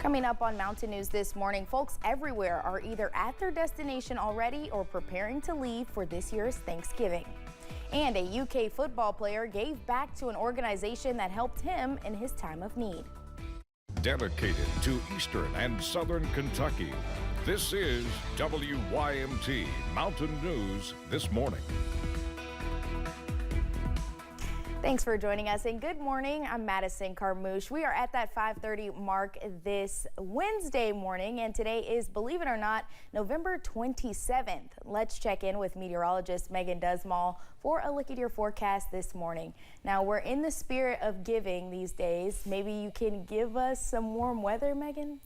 Coming up on Mountain News this morning, folks everywhere are either at their destination already or preparing to leave for this year's Thanksgiving. And a UK football player gave back to an organization that helped him in his time of need. Dedicated to Eastern and Southern Kentucky, this is WYMT Mountain News This Morning. Thanks for joining us and good morning. I'm Madison Carmouche. We are at that 5:30 mark this Wednesday morning, and today is, believe it or not, November 27th. Let's check in with meteorologist Megan Dusmall for a look at your forecast this morning. Now, we're in the spirit of giving these days. Maybe you can give us some warm weather, Megan?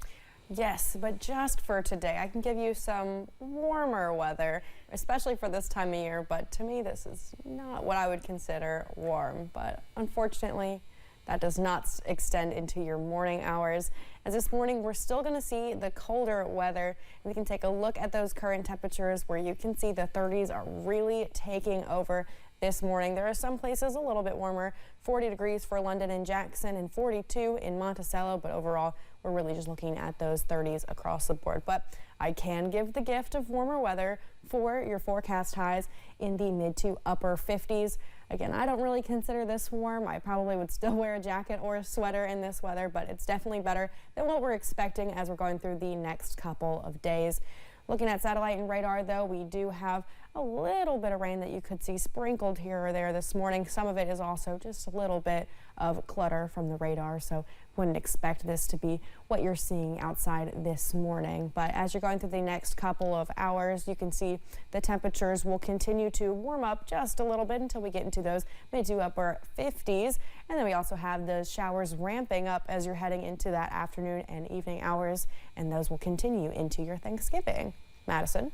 Yes, but just for today, I can give you some warmer weather, especially for this time of year, but to me this is not what I would consider warm, but unfortunately that does not extend into your morning hours, as this morning we're still going to see the colder weather. We can take a look at those current temperatures where you can see the 30s are really taking over this morning. There are some places a little bit warmer, 40 degrees for London and Jackson and 42 in Monticello, but overall we're really just looking at those 30s across the board. But I can give the gift of warmer weather for your forecast highs in the mid to upper 50s. Again, I don't really consider this warm. I probably would still wear a jacket or a sweater in this weather, but it's definitely better than what we're expecting as we're going through the next couple of days. Looking at satellite and radar, though, we do have a little bit of rain that you could see sprinkled here or there this morning. Some of it is also just a little bit of clutter from the radar, so wouldn't expect this to be what you're seeing outside this morning. But as you're going through the next couple of hours, you can see the temperatures will continue to warm up just a little bit until we get into those mid to upper 50s. And then we also have the showers ramping up as you're heading into that afternoon and evening hours, and those will continue into your Thanksgiving. Madison.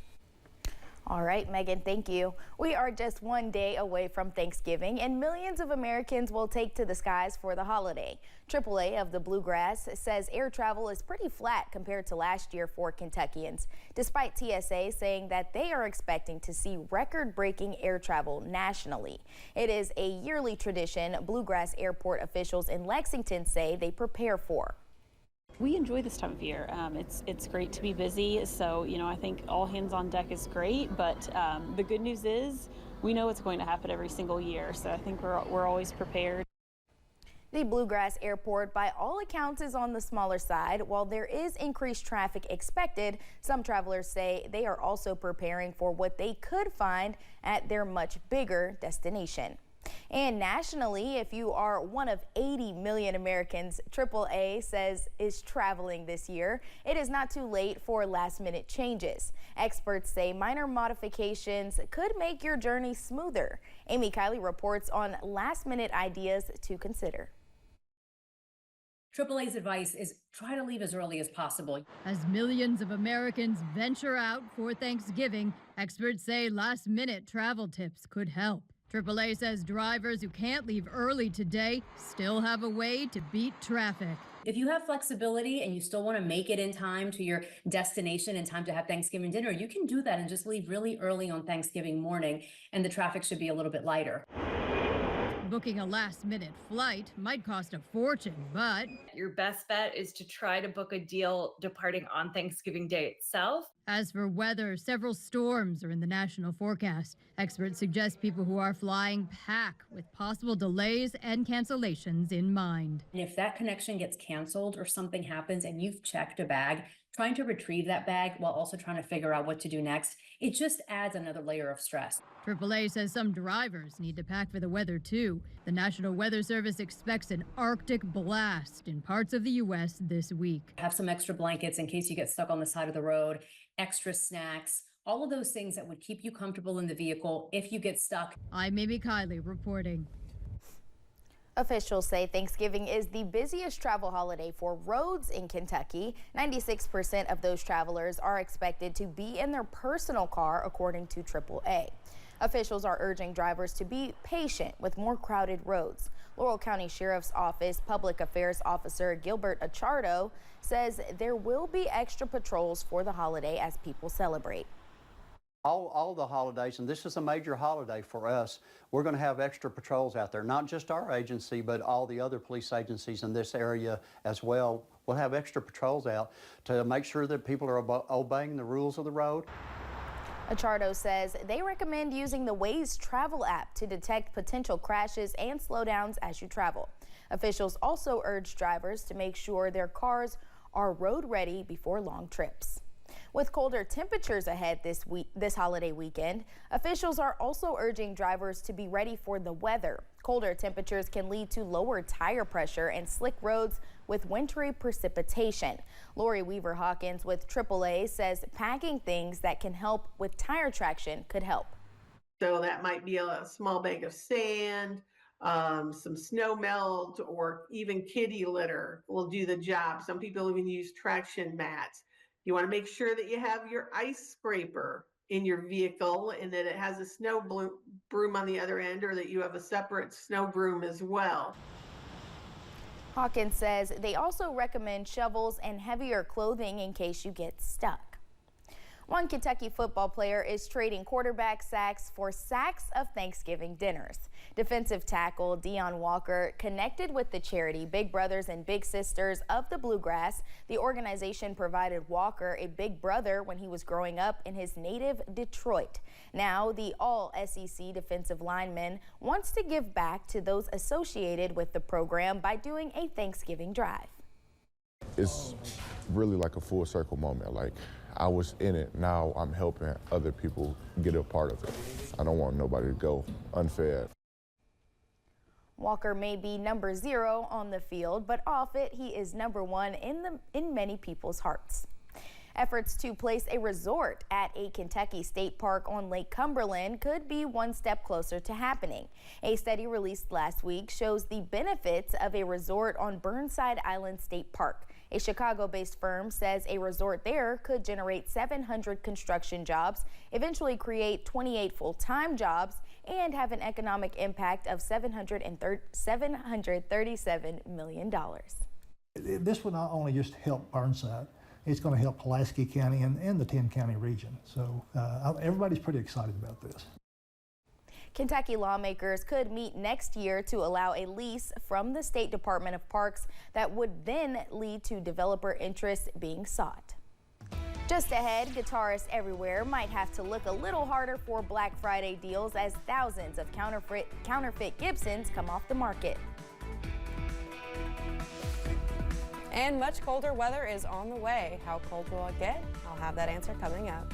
All right, Megan, thank you. We are just one day away from Thanksgiving, and millions of Americans will take to the skies for the holiday. AAA of the Bluegrass says air travel is pretty flat compared to last year for Kentuckians, despite TSA saying that they are expecting to see record-breaking air travel nationally. It is a yearly tradition Bluegrass Airport officials in Lexington say they prepare for. We enjoy this time of year. It's great to be busy, so I think all hands on deck is great, but the good news is we know it's going to happen every single year, so I think we're always prepared. The Bluegrass Airport, by all accounts, is on the smaller side. While there is increased traffic expected, some travelers say they are also preparing for what they could find at their much bigger destination. And nationally, if you are one of 80 million Americans AAA says is traveling this year, it is not too late for last-minute changes. Experts say minor modifications could make your journey smoother. Amy Kiley reports on last-minute ideas to consider. AAA's advice is try to leave as early as possible. As millions of Americans venture out for Thanksgiving, experts say last-minute travel tips could help. AAA says drivers who can't leave early today still have a way to beat traffic. If you have flexibility and you still want to make it in time to your destination in time to have Thanksgiving dinner, you can do that and just leave really early on Thanksgiving morning, and the traffic should be a little bit lighter. Booking a last-minute flight might cost a fortune, but your best bet is to try to book a deal departing on Thanksgiving Day itself. As for weather, several storms are in the national forecast. Experts suggest people who are flying pack with possible delays and cancellations in mind. And if that connection gets canceled or something happens and you've checked a bag, trying to retrieve that bag while also trying to figure out what to do next, it just adds another layer of stress. AAA says some drivers need to pack for the weather, too. The National Weather Service expects an Arctic blast in parts of the U.S. this week. Have some extra blankets in case you get stuck on the side of the road, extra snacks, all of those things that would keep you comfortable in the vehicle if you get stuck. I'm Amy Kiley reporting. Officials say Thanksgiving is the busiest travel holiday for roads in Kentucky. 96% of those travelers are expected to be in their personal car, according to AAA. Officials are urging drivers to be patient with more crowded roads. Laurel County Sheriff's Office Public Affairs Officer Gilbert Achardo says there will be extra patrols for the holiday as people celebrate. All the holidays, and this is a major holiday for us, we're going to have extra patrols out there, not just our agency, but all the other police agencies in this area as well. We'll have extra patrols out to make sure that people are obeying the rules of the road. Achardo says they recommend using the Waze travel app to detect potential crashes and slowdowns as you travel. Officials also urge drivers to make sure their cars are road ready before long trips. With colder temperatures ahead this holiday weekend, officials are also urging drivers to be ready for the weather. Colder temperatures can lead to lower tire pressure and slick roads with wintry precipitation. Lori Weaver Hawkins with AAA says packing things that can help with tire traction could help. So that might be a small bag of sand, some snow melt, or even kitty litter will do the job. Some people even use traction mats. You want to make sure that you have your ice scraper in your vehicle and that it has a snow broom on the other end, or that you have a separate snow broom as well. Hawkins says they also recommend shovels and heavier clothing in case you get stuck. One Kentucky football player is trading quarterback sacks for sacks of Thanksgiving dinners. Defensive tackle Deon Walker connected with the charity Big Brothers and Big Sisters of the Bluegrass. The organization provided Walker a big brother when he was growing up in his native Detroit. Now, the all-SEC defensive lineman wants to give back to those associated with the program by doing a Thanksgiving drive. It's really like a full circle moment. Like, I was in it, now I'm helping other people get a part of it. I don't want nobody to go unfed. Walker may be number 0 on the field, but off it, he is number 1 in many people's hearts. Efforts to place a resort at a Kentucky state park on Lake Cumberland could be one step closer to happening. A study released last week shows the benefits of a resort on Burnside Island State Park. A Chicago-based firm says a resort there could generate 700 construction jobs, eventually create 28 full-time jobs, and have an economic impact of $737 million. This will not only just help Burnside, it's going to help Pulaski County and the 10-county region. So everybody's pretty excited about this. Kentucky lawmakers could meet next year to allow a lease from the State Department of Parks that would then lead to developer interest being sought. Just ahead, guitarists everywhere might have to look a little harder for Black Friday deals as thousands of counterfeit Gibsons come off the market. And much colder weather is on the way. How cold will it get? I'll have that answer coming up.